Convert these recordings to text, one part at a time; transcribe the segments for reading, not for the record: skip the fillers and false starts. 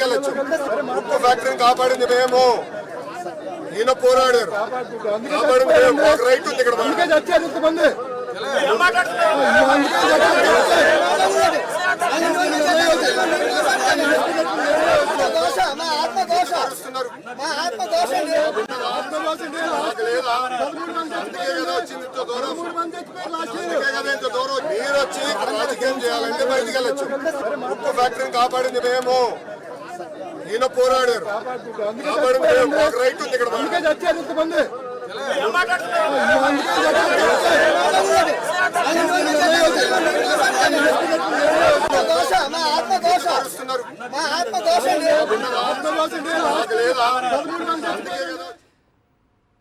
వెళ్ళొచ్చు. ఉక్కు ఫ్యాక్టరీని కాపాడింది మేము, ఈయన పోరాడారు, కాపాడింది మేము. మాకు రైట్ ఉంది ఇక్కడ. అందుకే కదా వచ్చింది ఇంత దూరం. అందుకే కదా ఇంత దూరం. మీరు వచ్చి రాజకీయం చేయాలంటే బయటికి వెళ్ళొచ్చు. ఉక్కు ఫ్యాక్టరీని కాపాడింది మేము, ఈయన పోరాడారు, కాపాడింది మేము. మాకు రైట్ ఉంది ఇక్కడ.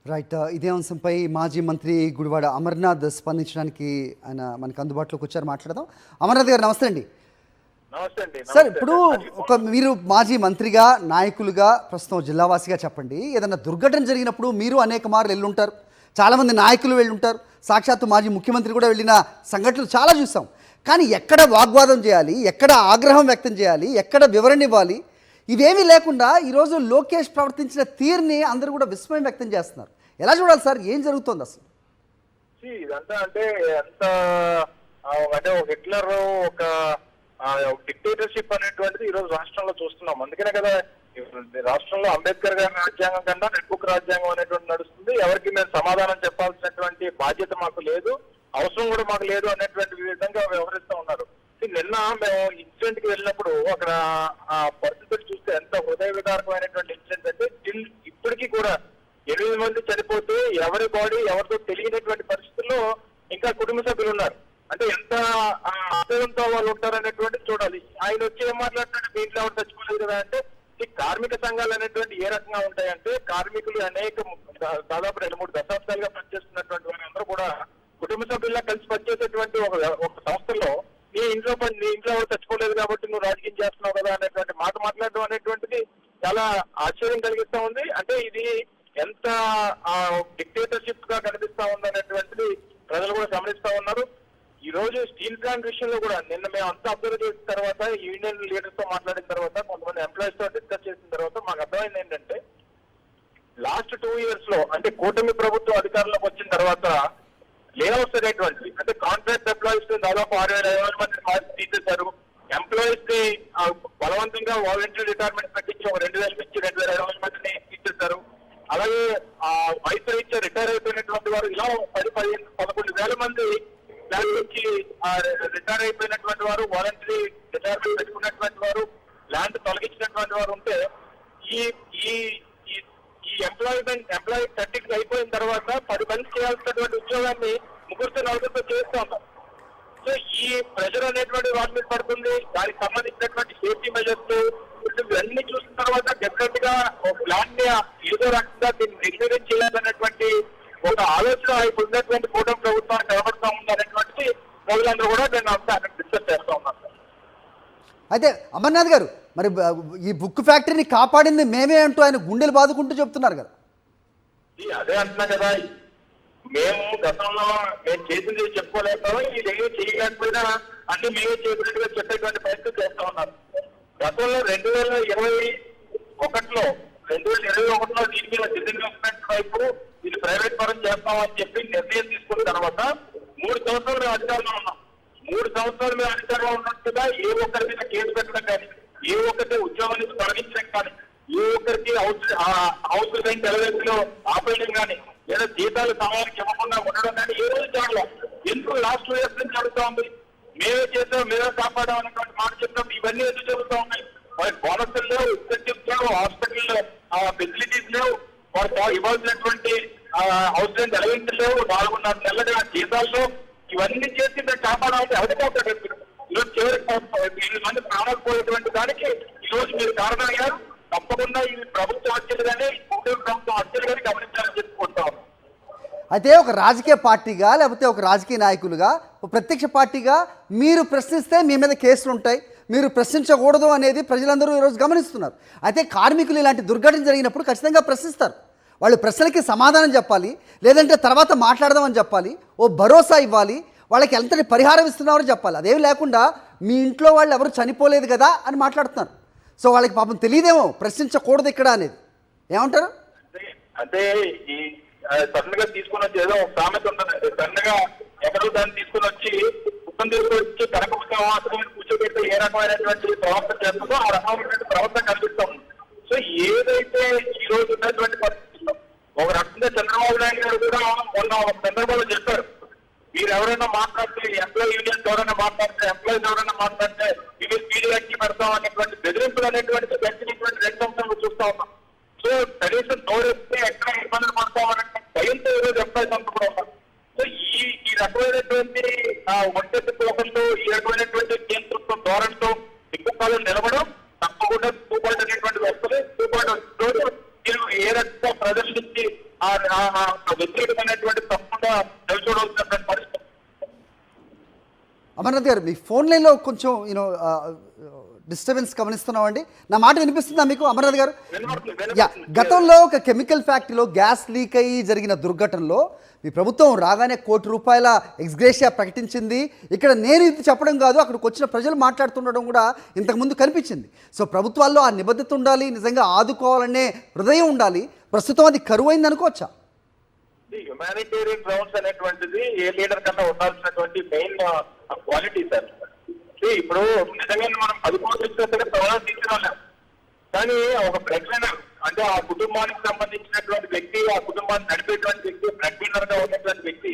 రైట్. ఇదే అంశంపై మాజీ మంత్రి గుడివాడ అమర్నాథ్ స్పందించడానికి ఆయన మనకు అందుబాటులోకి వచ్చారు. మాట్లాడదాం. అమర్నాథ్ గారు నమస్తే అండి. సార్, ఇప్పుడు మీరు మాజీ మంత్రిగా, నాయకులుగా, ప్రస్తుతం జిల్లావాసిగా చెప్పండి, ఏదైనా దుర్ఘటన జరిగినప్పుడు మీరు అనేక మార్లు వెళ్ళుంటారు, చాలామంది నాయకులు వెళ్ళుంటారు, సాక్షాత్తు మాజీ ముఖ్యమంత్రి కూడా వెళ్ళిన సంఘటనలు చాలా చూసాం. కానీ ఎక్కడ వాగ్వాదం చేయాలి, ఎక్కడ ఆగ్రహం వ్యక్తం చేయాలి, ఎక్కడ వివరణ ఇవ్వాలి, ఇవేమీ లేకుండా ఈరోజు లోకేష్ ప్రవర్తించిన తీరుని అందరూ కూడా విస్మయం వ్యక్తం చేస్తున్నారు. ఎలా చూడాలి సార్? ఏం జరుగుతోంది అసలు? ఇదంతా అంటే ఎంత అంటే ఒక హిట్లర్, ఒక డిక్టేటర్షిప్ అనేటువంటిది ఈ రోజు రాష్ట్రంలో చూస్తున్నాం. అందుకనే కదా రాష్ట్రంలో అంబేద్కర్ గారి రాజ్యాంగం కన్నా రెడ్ బుక్ రాజ్యాంగం అనేటువంటి నడుస్తుంది. ఎవరికి మేము సమాధానం చెప్పాల్సినటువంటి బాధ్యత మాకు లేదు, అవసరం కూడా మాకు లేదు అనేటువంటి విధంగా వ్యవహరిస్తూ ఉన్నారు. నిన్న మేము ఇన్సిడెంట్ కి వెళ్ళినప్పుడు అక్కడ ఆ పరిస్థితులు చూస్తే ఎంత హృదయ విదారకమైనటువంటి ఇన్సిడెంట్ అంటే స్టిల్ ఇప్పటికీ కూడా 8 మంది చనిపోతే ఎవరి బాడీ ఎవరితో తెలియనటువంటి పరిస్థితుల్లో ఇంకా కుటుంబ సభ్యులు ఉన్నారు. అంటే ఎంత ఆనందంతో వాళ్ళు ఉంటారనేటువంటి చూడాలి. ఆయన వచ్చి ఏం మాట్లాడుతుంటే మీ ఇంట్లో ఎవరు చచ్చిపోలేదు కదా అంటే, ఈ కార్మిక సంఘాలు అనేటువంటి ఏ రకంగా ఉంటాయంటే, కార్మికులు అనేక దాదాపు 2-3 దశాబ్దాలుగా పనిచేస్తున్నటువంటి వారందరూ కూడా కుటుంబ సభ్యుల్లా కలిసి పనిచేసేటువంటి ఒక సంస్థలో నీ ఇంట్లో ఎవరు చచ్చిపోలేదు కాబట్టి నువ్వు రాజకీయం చేస్తున్నావు కదా అనేటువంటి మాట మాట్లాడడం అనేటువంటిది చాలా ఆశ్చర్యం కలిగిస్తా ఉంది. అంటే ఇది ఎంత డిక్టేటర్షిప్ గా కనిపిస్తా ఉంది అనేటువంటిది ప్రజలు కూడా గమనిస్తా ఉన్నారు. ఈ రోజు స్టీల్ ప్లాంట్ విషయంలో కూడా నిన్న మేము అంతా అబ్జర్వ్ చేసిన తర్వాత, యూనియన్ లీడర్స్ తో మాట్లాడిన తర్వాత, కొంతమంది ఎంప్లాయీస్ తో డిస్కస్ చేసిన తర్వాత మాకు అర్థమైంది ఏంటంటే, లాస్ట్ 2 years లో అంటే కూటమి ప్రభుత్వం అధికారంలోకి వచ్చిన తర్వాత లేఅవుట్స్ అనేటువంటి అంటే కాంట్రాక్ట్ ఎంప్లాయీస్ దాదాపు 6,500 మంది తీసేశారు. ఎంప్లాయీస్ ని బలవంతంగా వాలంటరీ రిటైర్మెంట్ పెట్టించి ఒక 2,000 నుంచి 2,500 మందిని తీసేశారు. అలాగే వయసు రీత్యా రిటైర్ అయిపోయినటువంటి వారు ఇలా 10-11 మంది దాని నుంచి రిటైర్ అయిపోయినటువంటి వారు, వాలంటరీ రిటైర్మెంట్ పెట్టుకున్నటువంటి వారు, ల్యాండ్ తొలగించినటువంటి వారు ఉంటే ఈ ఎంప్లాయీ 30 అయిపోయిన తర్వాత 10 మంది చేయాల్సినటువంటి ఉద్యోగాన్ని 3-4 చేస్తూ ఉంటాం. సో ఈ ప్రెషర్ అనేటువంటి వాటి మీద పడుతుంది. దానికి సంబంధించినటువంటి సేఫ్టీ మెజర్స్ ఇవన్నీ చూసిన తర్వాత డెఫినెట్ గా ఒక ప్లాన్ ని ఏదో రకంగా దీన్ని రెగ్యులేట్ చేయాలనేటువంటి ఒక ఆలోచన ఇప్పుడు ఉన్నటువంటి కూటమి ప్రభుత్వానికి కనబడుతూ ఉంది అనేటువంటిది ప్రజలందరూ కూడా నేను అంతా డిస్కస్ చేస్తూ ఉన్నాను. అయితే అమర్నాథ్ గారు, మరి ఈ బుక్ ఫ్యాక్టరీని కాపాడింది మేమే అంటూ ఆయన గుండెలు బాదుకుంటూ చెప్తున్నారు కదా. అదే అంటున్నా కదా, మేము గతంలో మేము చేసింది చెప్పుకోలేకపోయాం, ఇది ఏమీ చేయలేకపోయినా అన్ని మేమే చేసినట్టుగా చెప్పేటువంటి ప్రయత్నం చేస్తా ఉన్నారు. గతంలో 2021లో దీని మీద డిస్ఇన్వెస్ట్మెంట్ వైపు ఇది ప్రైవేట్ పరం చేస్తామని చెప్పి నిర్ణయం తీసుకున్న తర్వాత 3 సంవత్సరాలు మేము అధికారంలో ఉన్నాం. 3 సంవత్సరాలు మేము అధికారంలో ఉన్నట్టుగా ఏ ఒక్కరి మీద కేసు పెట్టడం కానీ, ఏ ఒక్కరి ఉద్యోగం నుంచి తొలగించడం కానీ, ఏ ఒక్కరికి హౌస్ బ్యాంక్ ఎలవేసిలో ఆపేయడం కానీ, లేదా జీతాలు సమయానికి ఇవ్వకుండా ఉండడం కానీ ఏ రోజు జరగలేదు. ఎందుకు లాస్ట్ 2 years నుంచి జరుగుతూ ఉంది? మేమే చేసాం, మేమే కాపాడాం అనేటువంటి మాట చెప్తాం. ఇవన్నీ ఎందుకు జరుగుతూ ఉన్నాయి? వారికి బోనస్లు లేవు, ఇన్సెంటివ్స్ లేవు, హాస్పిటల్లో ఫెసిలిటీస్ లేవు, వారికి ఇవ్వాల్సినటువంటి హౌస్ రెంట్ ఎలవెన్స్ లేవు, 4.5 నెలలుగా జీతాల్లో ఇవన్నీ చేసి మేము కాపాడాలంటే అడుగుతాడు. ఈరోజు చివరికి 8 మంది ప్రాణాలు పోయేటువంటి దానికి ఈరోజు మీరు కారణమయ్యారు. తప్పకుండా ఇది ప్రభుత్వ హత్యలు కానీ ప్రభుత్వ హత్యలు కానీ గమనించాలని చెప్పుకుంటాం. అయితే ఒక రాజకీయ పార్టీగా, లేకపోతే ఒక రాజకీయ నాయకులుగా, ఒక ప్రత్యక్ష పార్టీగా మీరు ప్రశ్నిస్తే మీ మీద కేసులు ఉంటాయి, మీరు ప్రశ్నించకూడదు అనేది ప్రజలందరూ ఈరోజు గమనిస్తున్నారు. అయితే కార్మికులు ఇలాంటి దుర్ఘటన జరిగినప్పుడు ఖచ్చితంగా ప్రశ్నిస్తారు. వాళ్ళు ప్రశ్నలకి సమాధానం చెప్పాలి, లేదంటే తర్వాత మాట్లాడదామని చెప్పాలి, ఓ భరోసా ఇవ్వాలి, వాళ్ళకి ఎంతటి పరిహారం ఇస్తున్నారో చెప్పాలి. అదేమి లేకుండా మీ ఇంట్లో వాళ్ళు ఎవరు చనిపోలేదు కదా అని మాట్లాడుతున్నారు. సో వాళ్ళకి పాపం తెలియదేమో ప్రశ్నించకూడదు ఇక్కడ అనేది. ఏమంటారు? అంటే ఈ సడన్ గా తీసుకుని వచ్చి ఏదో ఒక సామెత ఉంటుంది, సడన్ గా ఎక్కడో దాన్ని తీసుకుని వచ్చి కుటుంబం తీసుకొచ్చి కనకపుస్తకం కూర్చోబెడితే ఏ రకమైనటువంటి ప్రవర్తన చేస్తుందో ఆ రకమైనటువంటి ప్రవర్తన కనిపిస్తాం. సో ఏదైతే ఈ రోజు ఉన్నటువంటి పరిస్థితుల్లో ఒక రకంగా చంద్రబాబు నాయుడు గారు కూడా మొన్న ఒక సందర్భంలో చెప్పారు, మీరు ఎవరైనా మాట్లాడితే ఎంప్లాయీ యూనియన్స్ ఎవరైనా మాట్లాడితే ఎంప్లాయీస్ ఎవరైనా మాట్లాడితే ఇవి స్పీడ్ వ్యక్తి పెడతాం అనేటువంటి బెదిరింపులు అనేటువంటి వ్యక్తినటువంటి రెండు అంశాలు చూస్తా ఉన్నాం. సో కనీసం నోరేస్తే ఎక్కడ ఇబ్బందులు పడతామనే భయంతో ఈరోజు ఎంప్లాయీస్ అంతా కూడా ఉన్నారు. సో ఈ రకమైనటువంటి ఒంటెత్తి పోకల్లో ఈ రకమైనటువంటి కేంద్రంతో ధోరణితో ఎక్కువ కాలం నిలబడం తప్పకుండా సూపాటు అనేటువంటి వస్తుంది. సూపాటు రోజు మీరు ఏ రకంగా ప్రదర్శించి వ్యతిరేకమైనటువంటి తప్పకుండా నిలచూడవలసినటువంటి పరిస్థితి. అమర్నాథ్ గారు, మీ ఫోన్ లైన్లో కొంచెం డిస్టర్బెన్స్ గమనిస్తున్నామండి. నా మాట వినిపిస్తుందా మీకు అమర్నాథ్ గారు? గతంలో ఒక కెమికల్ ఫ్యాక్టరీలో గ్యాస్ లీక్ అయ్యి జరిగిన దుర్ఘటనలో మీ ప్రభుత్వం రాగానే ₹1 కోటి ఎక్స్గ్రేషియా ప్రకటించింది. ఇక్కడ నేను ఇది చెప్పడం కాదు, అక్కడికి వచ్చిన ప్రజలు మాట్లాడుతుండడం కూడా ఇంతకుముందు కనిపించింది. సో ప్రభుత్వాల్లో ఆ నిబద్ధత ఉండాలి, నిజంగా ఆదుకోవాలనే హృదయం ఉండాలి. ప్రస్తుతం అది కరువైంది అనుకోవచ్చా? హ్యుమానిటేరియన్ గ్రౌండ్స్ అనేటువంటిది ఏ లీడర్ కన్నా ఉండాల్సినటువంటి మెయిన్ క్వాలిటీ సార్. ఇప్పుడు నిజంగా మనం 10 కోట్లు ఇస్తే ప్రమాణం తీసుకురాలేం, కానీ ఒక బ్లడ్ విన్నర్ అంటే ఆ కుటుంబానికి సంబంధించినటువంటి వ్యక్తి, ఆ కుటుంబాన్ని నడిపేటువంటి వ్యక్తి, బ్లడ్ విన్నర్ గా ఉన్నటువంటి వ్యక్తి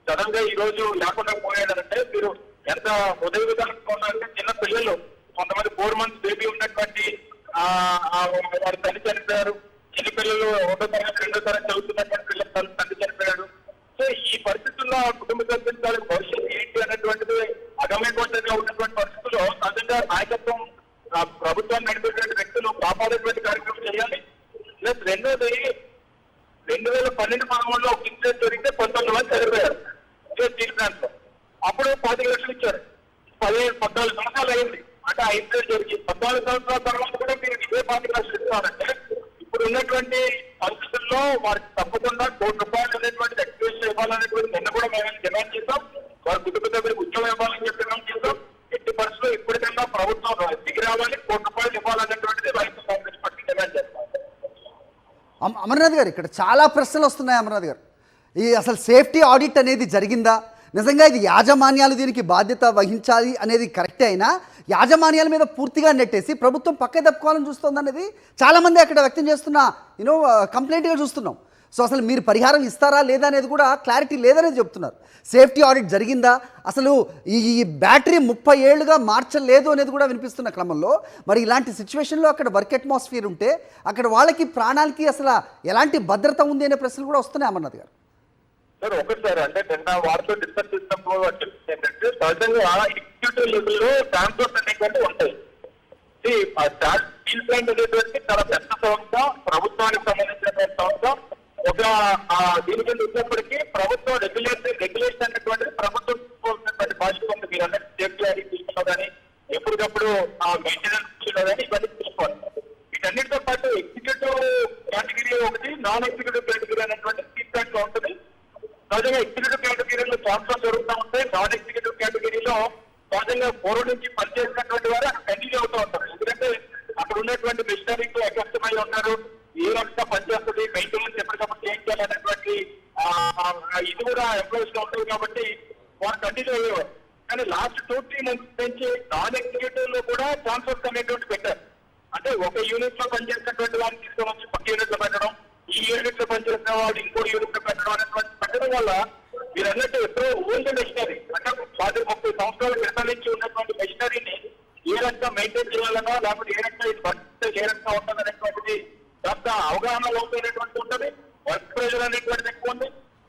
సడన్ గా ఈ రోజు లేకుండా పోయాడంటే మీరు ఎంత ఉదయ విధానంగా ఉన్నారంటే చిన్న పిల్లలు కొంతమంది 4 months బేబీ ఉన్నటువంటి వారి తల్లి చనిపోయారు, చిన్న పిల్లలు 1వ తరగతి 2వ తరగతి చదువుతున్నటువంటి పిల్లలు తల్లి చనిపోయాడు. సో ఈ పరిస్థితుల్లో కుటుంబ సభ్యుల భవిష్యత్తు ఏంటి అనేటువంటిది అగమ్యగోచరంగా ఉన్నటువంటి పరిస్థితుల్లో సహజంగా నాయకత్వం ప్రభుత్వాన్ని నడిపేటువంటి వ్యక్తులు కాపాడేటువంటి కార్యక్రమం చేయాలి. ప్లస్ రెండోది 2012-13లో ఒక ఇన్సిడెంట్ జరిగితే 19 మంది చనిపోయారు స్టీల్ ప్లాంట్ లో. అప్పుడు 25 లక్షలు ఇచ్చారు. 14 సంవత్సరాలు అయింది అంటే ఆ ఇన్సిడెంట్ జరిగి 14 సంవత్సరాల తర్వాత కూడా మీరు ఇదే 25 లక్షలు ఇస్తారంటే ఇప్పుడు ఉన్నటువంటి పరిస్థితుల్లో వారికి తప్పకుండా ₹1 కోటి అనేటువంటి ఎక్స్ప్రెషన్ ఇవ్వాలనేటువంటి నిన్న కూడా మేము డిమాండ్ చేస్తాం. వారి కుటుంబ సభ్యులకు ఉద్యోగం ఇవ్వాలని చెప్పి డిమాండ్ చేస్తాం. ఎట్టి పరిస్థితుల్లో ఇప్పటికన్నా ప్రభుత్వం దిగి రావాలి, ₹1 ఇవ్వాలనేటువంటిది రైతు కాంగ్రెస్ పార్టీ డిమాండ్ చేస్తాం. అమర్నాథ్ గారు, ఇక్కడ చాలా ప్రశ్నలు వస్తున్నాయి అమర్నాథ్ గారు. ఈ అసలు సేఫ్టీ ఆడిట్ అనేది జరిగిందా? నిజంగా ఇది యాజమాన్యాలు దీనికి బాధ్యత వహించాలి అనేది కరెక్టే అయినా యాజమాన్యాల మీద పూర్తిగా నెట్టేసి ప్రభుత్వం పక్క తప్పుకోవాలని చూస్తుంది అనేది చాలామంది అక్కడ వ్యక్తం చేస్తున్న కంప్లైంట్గా చూస్తున్నాం. సో అసలు మీరు పరిహారం ఇస్తారా లేదా అనేది కూడా క్లారిటీ లేదనేది చెప్తున్నారు. సేఫ్టీ ఆడిట్ జరిగిందా? అసలు ఈ బ్యాటరీ 30 ఏళ్లుగా మార్చలేదు అనేది కూడా వినిపిస్తున్న క్రమంలో మరి ఇలాంటి సిచ్యువేషన్లో అక్కడ వర్క్ అట్మాస్ఫియర్ ఉంటే అక్కడ వాళ్ళకి ప్రాణాలకి అసలు ఎలాంటి భద్రత ఉంది అనే ప్రశ్నలు కూడా వస్తున్నాయి అమర్నాథ్ గారు. సార్ ఒకటి సార్, అంటే నిన్న వారితో డిస్కస్ చేసినప్పుడు ఏంటంటే సహజంగా ఎగ్జిక్యూటివ్ లెవెల్లో ట్రాన్స్పోర్ట్ అనేటువంటి ఉంటాయి. స్టీల్ ప్లాంట్ అనేటువంటి చాలా పెద్ద సంస్థ, ప్రభుత్వానికి సంబంధించినటువంటి సంస్థ. ఒక దీని కింద ఉన్నప్పటికీ ప్రభుత్వం రెగ్యులేషన్ అనేటువంటిది ప్రభుత్వం తీసుకోవాల్సినటువంటి బాధ్యత ఉంది. మీరు అన్నట్టు సేఫ్టీ ఆడిట్ విషయంలో కానీ ఎప్పటికప్పుడు మెయింటెనెన్స్ విషయంలో కానీ ఇవన్నీ తీసుకోవాలి. వీటన్నిటితో పాటు ఎగ్జిక్యూటివ్ కేటగిరీ ఒకటి, నాన్ ఎగ్జిక్యూటివ్ కేటగిరీ అనేటువంటి స్టీల్ ప్లాంట్ లో ఉంటుంది. సహజంగా ఎగ్జిక్యూటివ్ కేటగిరీలో ట్రాన్స్ఫర్ జరుగుతూ ఉంటాయి. నాన్ ఎగ్జిక్యూటివ్ కేటగిరీలో సహజంగా పూర్వం నుంచి పనిచేసినటువంటి వారు అక్కడ కంటిన్యూ అవుతూ ఉంటారు. ఎందుకంటే అక్కడ ఉన్నటువంటి మిషనరీతో అకస్టమై ఉన్నారు, ఏ రకంగా పనిచేస్తుంది, మెయింటెనెన్స్ ఎప్పటికప్పుడు చేయించాలి అనేటువంటి ఇది కూడా ఎంప్లాయీస్ గా ఉంటుంది. కాబట్టి వారు కంటిన్యూ అయ్యేవారు. కానీ లాస్ట్ 2-3 months నుంచి నాన్ ఎగ్జిక్యూటివ్ లో కూడా ట్రాన్స్ఫర్స్ అనేటువంటి పెట్టారు. అంటే ఒక యూనిట్ లో పనిచేసినటువంటి వారిని తీసుకొని వచ్చి పక్క యూనిట్ లో పెట్టడం, ఈ యూనిట్ లో పనిచేసిన వాళ్ళు ఇంకో యూనిట్ లో పెట్టడం అనేటువంటి పెట్టడం వల్ల మీరు అన్నట్టు ఎప్పుడో ఓల్డ్ మెషినరీ అంటే 30 సంవత్సరాల క్రితం నుంచి ఉన్నటువంటి మెషినరీని ఏ రకంగా మెయింటైన్ చేయాలన్నా లేకపోతే ఏ రకంగా ఇది పరిస్థితి ఏ రకంగా ఉంటుంది అనేటువంటిది కాస్త అవగాహన లోపైనటువంటి ఉంటుంది. వర్క్ ప్రెషర్ అనేటువంటిది ఎక్కువ ఉంది.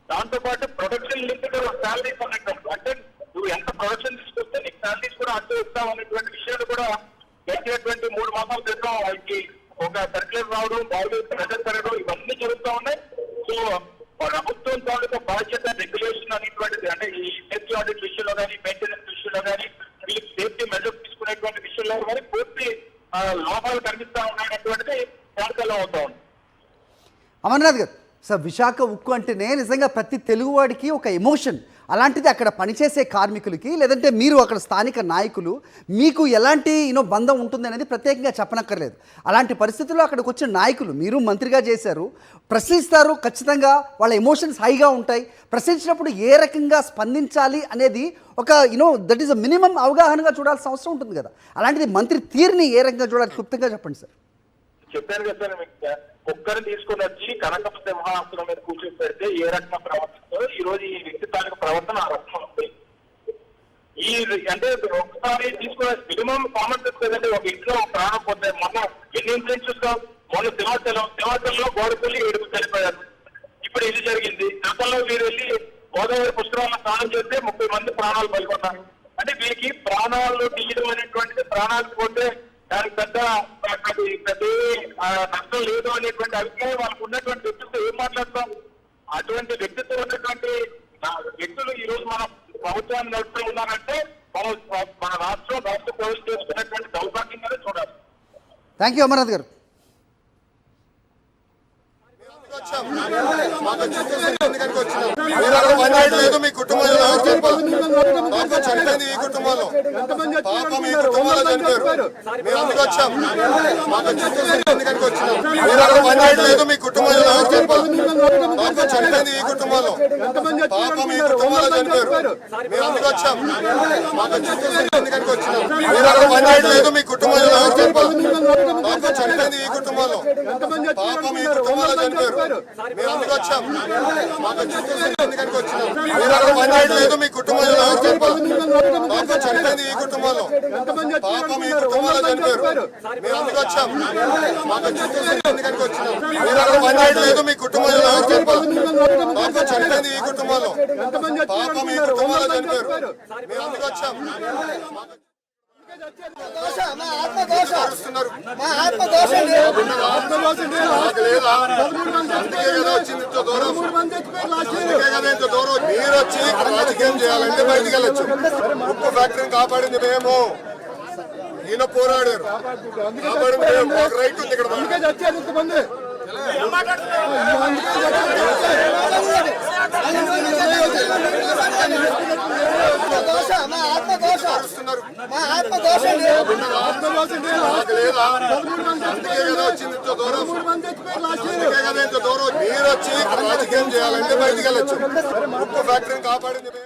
దాంతో పాటు ప్రొడక్షన్ లింక్డ్ శాలరీస్ అనేటువంటి అంటే నువ్వు ఎంత ప్రొడక్షన్ తీసుకొస్తే నీకు శాలరీస్ కూడా అంటూ ఇస్తావు అనేటువంటి విషయాలు కూడా గడిచినటువంటి 3 మాసాల క్రితం వాళ్ళకి ఒక సర్క్యులర్ రావడం, వాళ్ళు ప్రెజర్ పెరగడం ఇవన్నీ జరుగుతూ ఉన్నాయి. సో ప్రభుత్వం తాలూకా బాధ్యత రెగ్యులేషన్ అనేటువంటిది అంటే ఈ సేఫ్టీ ఆడిట్ విషయంలో కానీ, మెయింటెనెన్స్ విషయంలో కానీ, వీళ్ళకి సేఫ్టీ మెజర్స్ తీసుకునేటువంటి విషయంలో కానీ పూర్తి లాభాలు కనిపిస్తా ఉన్నాయనేటువంటిది శాఖలో అవుతా ఉంది. అమర్నాథ్ గారు, సార్ విశాఖ ఉక్కు అంటేనే నిజంగా ప్రతి తెలుగువాడికి ఒక ఎమోషన్. అలాంటిది అక్కడ పనిచేసే కార్మికులకి లేదంటే మీరు అక్కడ స్థానిక నాయకులు మీకు ఎలాంటి బంధం ఉంటుంది అనేది ప్రత్యేకంగా చెప్పనక్కర్లేదు. అలాంటి పరిస్థితుల్లో అక్కడికి వచ్చిన నాయకులు మీరు మంత్రిగా చేశారు, ప్రశ్నిస్తారు, ఖచ్చితంగా వాళ్ళ ఎమోషన్స్ హైగా ఉంటాయి. ప్రశ్నించినప్పుడు ఏ రకంగా స్పందించాలి అనేది ఒక దట్ ఈస్ అ మినిమం అవగాహనగా చూడాల్సిన అవసరం ఉంటుంది కదా. అలాంటిది మంత్రి తీరుని ఏ రకంగా చూడాలి క్లుప్తంగా చెప్పండి సార్. చెప్పాను కదా సార్, మీకు కుక్కర్ తీసుకుని వచ్చి కనకపు సింహాసనం మీద కూర్చొని పెడితే ఏ రకంగా ప్రవర్తిస్తుందో ఈ రోజు ఈ వ్యక్తి తాలూకు ప్రవర్తన ఆ రకంగా ఉంది. ఈ అంటే ఒకసారి తీసుకునే మినిమం కామన్ సెన్స్ కదండి. ఒక ఇంట్లో ఒక ప్రాణం పోతే మొన్న ఎన్ని ఇన్సిడెంట్స్ చూస్తాం. మొన్న సింహాచలంలో గోడపల్లి 7 చనిపోయారు. ఇప్పుడు ఇది జరిగింది. గతంలో మీరు వెళ్ళి గోదావరి పుష్కరాల్లో స్నానం చేస్తే 30 మంది ప్రాణాలు బలికొన్నారు. అంటే వీరికి ప్రాణాలు తీయడం అనేటువంటిది, ప్రాణాలు పోతే దానికి పెద్ద నష్టం లేదు అనేటువంటి అభిప్రాయం వాళ్ళకు ఉన్నటువంటి వ్యక్తులతో ఏం మాట్లాడతాం. అటువంటి వ్యక్తిత్వం ఉన్నటువంటి వ్యక్తులు ఈ రోజు మన ప్రభుత్వాన్ని నడుపుతూ ఉన్నారంటే మన రాష్ట్రం ప్రవేశం చేసుకున్నటువంటి దౌర్భాగ్యంగానే చూడాలి. థ్యాంక్ యూ అమర్నాథ్ గారు. లేదు మీ కుటుంబంలో మాకు చనిపోయింది ఈ కుటుంబంలో, పాపం ఈ కుటుంబంలో చనిపోయారు. మేము అందుకు వచ్చాం. మాకు ఎందుకని వచ్చినాం. మీరు అక్కడ పనిచేయడం లేదు మీ కుటుంబంలో మాకు చనిపోయింది ఈ కుటుంబంలో, పాపం ఈ కుటుంబంలో చనిపోయారు. మేము అందుకు వచ్చాం. మాకు ఎందుకని వచ్చినాం. మీరు అక్కడ పనిచేయడం లేదు మీ కుటుంబంలో మాకు చనిపోయింది ఈ కుటుంబంలో, పాపం ఈ కుటుంబంలో చనిపోయారు. మేము అందుకు వచ్చాం. మాకు ఎందుకని వచ్చినాం. మీరు అక్కడ పనిచేయడం లేదు మీ కుటుంబంలో మాకు చనిపోయింది ఈ కుటుంబంలో, పాపం ఈ కుటుంబంలో చనిపోయారు. మేము అందుకు వచ్చాం. మాకు ఎందుకని వచ్చినాం. మీరు అక్కడ పనిచేయడం లేదు మీ కుటుంబంలో మాకు చనిపోయింది ఈ కుటుంబంలో, పాపం ఈ కుటుంబంలో చనిపోయారు. మేము అందుకు వచ్చాం. మీరు వచ్చి ఇక్కడ రాజకీయం చేయాలంటే బయటికి వెళ్ళొచ్చు. ఉక్కు ఫ్యాక్టరీని కాపాడింది మేము, ఈయన పోరాడారు, కాపాడింది మేము. ఒక రైట్ ఉంది ఇక్కడ. మీరు వచ్చి ఇక్కడ రాజకీయం చేయాలంటే బయటికి వెళ్ళొచ్చు. ఉక్కు ఫ్యాక్టరీని కాపాడింది మేము.